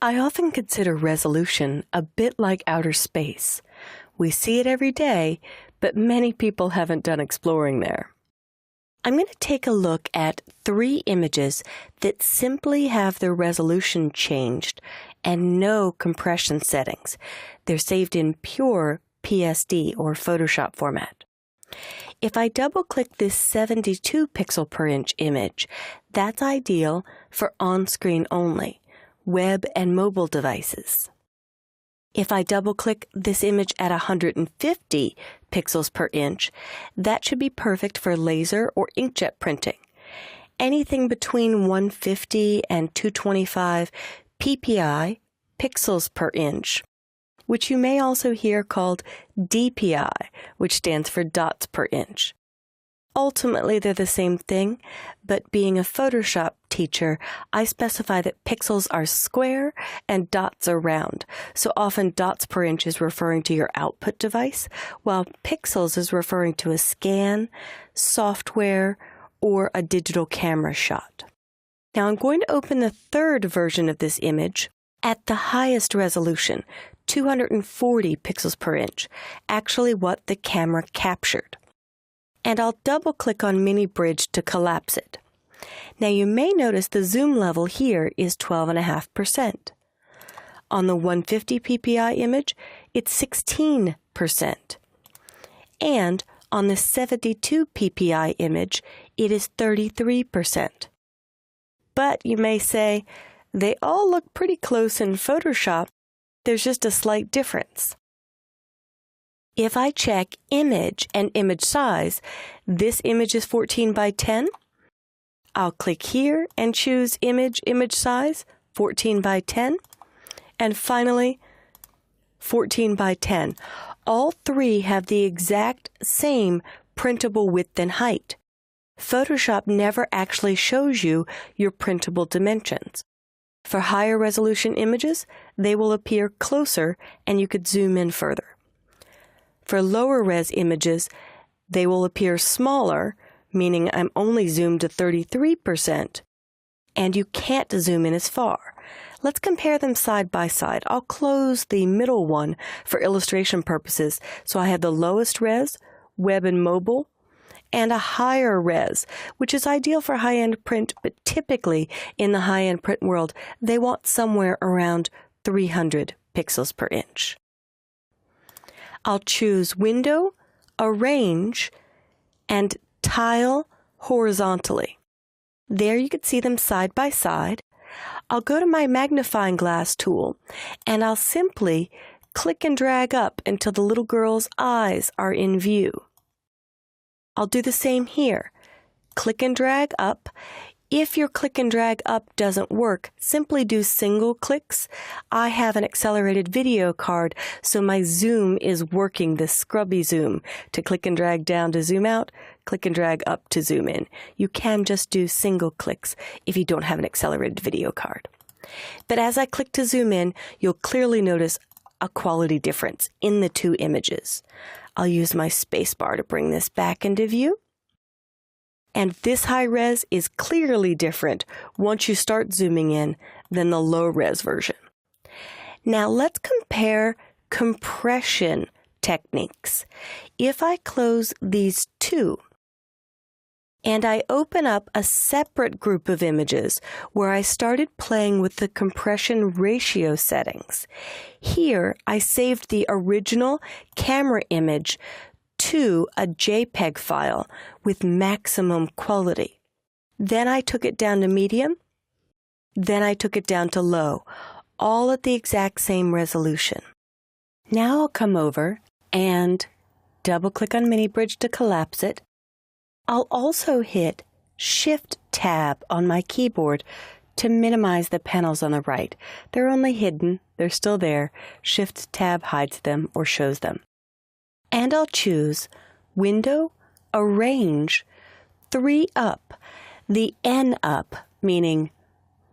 I often consider resolution a bit like outer space. We see it every day, but many people haven't done exploring there. I'm going to take a look at 3 images that simply have their resolution changed and no compression settings. They're saved in pure PSD or Photoshop format. If I double-click this 72 pixel per inch image, that's ideal for on-screen only, web and mobile devices. If I double-click this image at 150 pixels per inch, that should be perfect for laser or inkjet printing. Anything between 150 and 225 ppi, pixels per inch, which you may also hear called DPI, which stands for dots per inch. Ultimately, they're the same thing, but being a Photoshop teacher, I specify that pixels are square and dots are round. So often dots per inch is referring to your output device, while pixels is referring to a scan, software, or a digital camera shot. Now I'm going to open the 3rd version of this image at the highest resolution, 240 pixels per inch, actually what the camera captured. And I'll double-click on Mini Bridge to collapse it. Now you may notice the zoom level here is 12.5%. On the 150 ppi image, it's 16%. And on the 72 ppi image, it is 33%. But you may say, they all look pretty close in Photoshop. There's just a slight difference. If I check image and image size, this image is 14 by 10. I'll click here and choose image size, 14 by 10. And finally, 14 by 10. All 3 have the exact same printable width and height. Photoshop never actually shows you your printable dimensions. For higher resolution images, they will appear closer and you could zoom in further. For lower res images, they will appear smaller, meaning I'm only zoomed to 33%, and you can't zoom in as far. Let's compare them side by side. I'll close the middle one for illustration purposes, so I have the lowest res, web and mobile, and a higher res, which is ideal for high-end print, but typically in the high-end print world, they want somewhere around 300 pixels per inch. I'll choose Window, Arrange, and Tile horizontally. There you can see them side by side. I'll go to my magnifying glass tool, and I'll simply click and drag up until the little girl's eyes are in view. I'll do the same here. Click and drag up. If your click and drag up doesn't work, simply do single clicks. I have an accelerated video card, so my zoom is working the scrubby zoom. To click and drag down to zoom out, click and drag up to zoom in. You can just do single clicks if you don't have an accelerated video card. But as I click to zoom in, you'll clearly notice a quality difference in the 2 images. I'll use my spacebar to bring this back into view. And this high res is clearly different once you start zooming in than the low res version. Now let's compare compression techniques. If I close these 2 and I open up a separate group of images where I started playing with the compression ratio settings, here I saved the original camera image to a JPEG file with maximum quality. Then I took it down to medium. Then I took it down to low, all at the exact same resolution. Now I'll come over and double-click on Mini Bridge to collapse it. I'll also hit Shift-Tab on my keyboard to minimize the panels on the right. They're only hidden. They're still there. Shift-Tab hides them or shows them. And I'll choose Window, Arrange, 3 up, the N up, meaning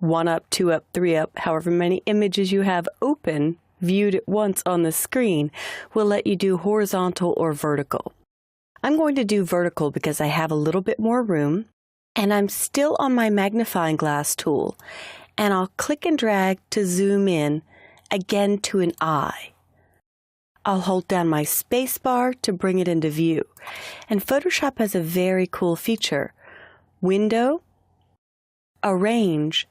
1 up, 2 up, 3 up, however many images you have open, viewed at once on the screen, will let you do horizontal or vertical. I'm going to do vertical because I have a little bit more room, and I'm still on my magnifying glass tool. and I'll click and drag to zoom in, again to an eye. I'll hold down my space bar to bring it into view. And Photoshop has a very cool feature. Window, Arrange,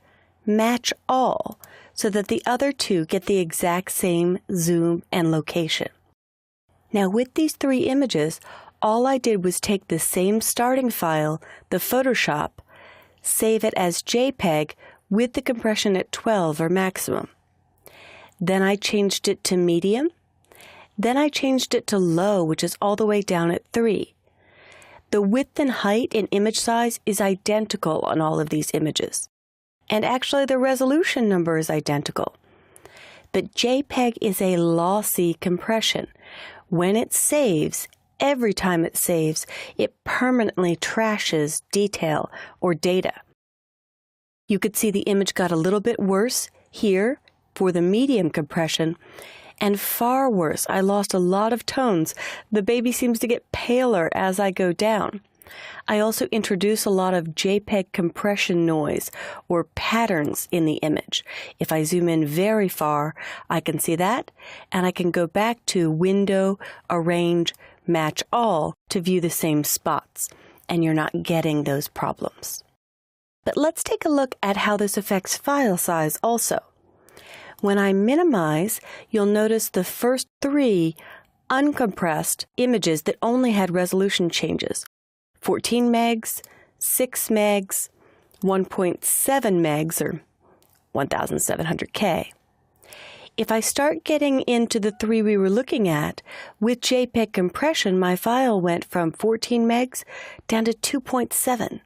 Match All, so that the other two get the exact same zoom and location. Now with these three images, all I did was take the same starting file, the Photoshop, save it as JPEG with the compression at 12 or maximum. Then I changed it to medium. Then I changed it to low, which is all the way down at 3. The width and height and image size is identical on all of these images. And actually the resolution number is identical. But JPEG is a lossy compression. When it saves, every time it saves, it permanently trashes detail or data. You could see the image got a little bit worse here for the medium compression, and far worse, I lost a lot of tones. The baby seems to get paler as I go down. I also introduce a lot of JPEG compression noise or patterns in the image. If I zoom in very far, I can see that, and I can go back to Window, Arrange, Match All to view the same spots, and you're not getting those problems. But let's take a look at how this affects file size also. When I minimize, you'll notice the first 3 uncompressed images that only had resolution changes. 14 megs, 6 megs, 1.7 megs, or 1700K. If I start getting into the 3 we were looking at, with JPEG compression, my file went from 14 megs down to 2.7.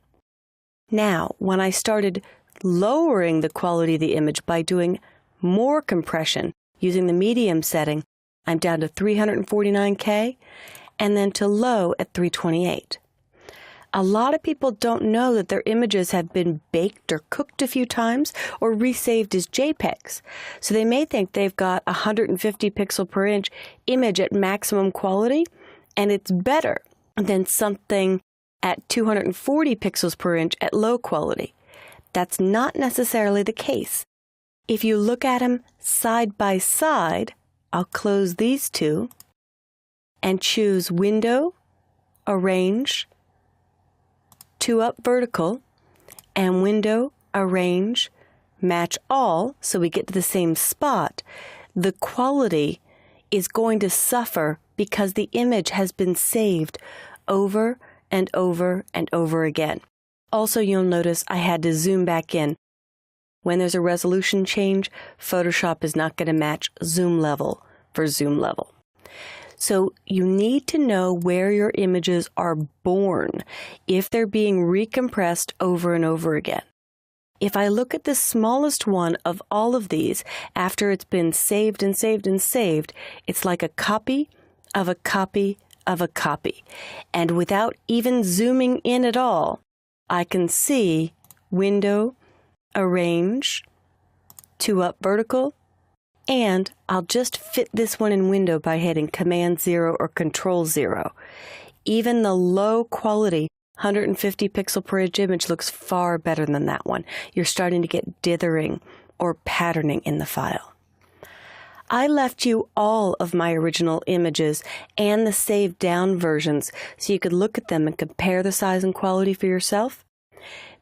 Now, when I started lowering the quality of the image by doing more compression using the medium setting, I'm down to 349K, and then to low at 328. A lot of people don't know that their images have been baked or cooked a few times or resaved as JPEGs. So they may think they've got a 150 pixel per inch image at maximum quality, and it's better than something at 240 pixels per inch at low quality. That's not necessarily the case. If you look at them side by side, I'll close these two and choose Window, Arrange, 2 up vertical, and Window, Arrange, Match All, so we get to the same spot. The quality is going to suffer because the image has been saved over and over and over again. Also, you'll notice I had to zoom back in. When there's a resolution change, Photoshop is not going to match zoom level for zoom level. So you need to know where your images are born if they're being recompressed over and over again. If I look at the smallest one of all of these after it's been saved and saved and saved, it's like a copy of a copy of a copy. And without even zooming in at all, I can see Window, Arrange, 2 up vertical, and I'll just fit this one in Window by hitting Command 0 or Control 0. Even the low quality 150 pixel per inch image looks far better than that one. You're starting to get dithering or patterning in the file. I left you all of my original images and the saved down versions so you could look at them and compare the size and quality for yourself.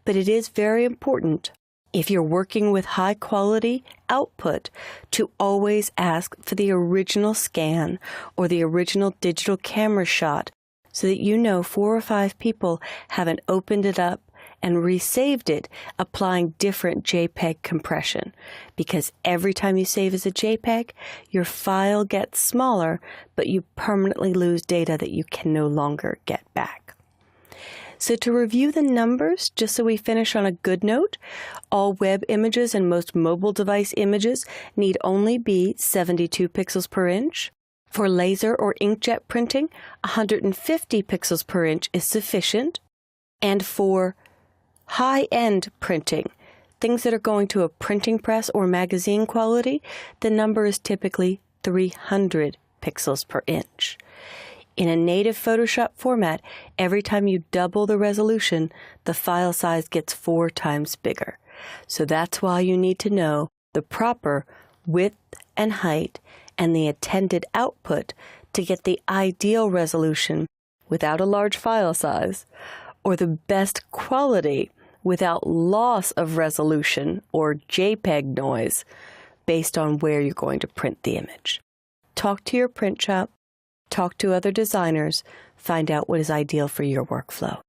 But it is very important, if you're working with high quality output, to always ask for the original scan or the original digital camera shot so that you know 4 or 5 people haven't opened it up and resaved it applying different JPEG compression. Because every time you save as a JPEG, your file gets smaller, but you permanently lose data that you can no longer get back. So to review the numbers, just so we finish on a good note, all web images and most mobile device images need only be 72 pixels per inch. For laser or inkjet printing, 150 pixels per inch is sufficient. And for high-end printing, things that are going to a printing press or magazine quality, the number is typically 300 pixels per inch. In a native Photoshop format, every time you double the resolution, the file size gets 4 times bigger. So that's why you need to know the proper width and height and the intended output to get the ideal resolution without a large file size, or the best quality without loss of resolution or JPEG noise based on where you're going to print the image. Talk to your print shop, talk to other designers, find out what is ideal for your workflow.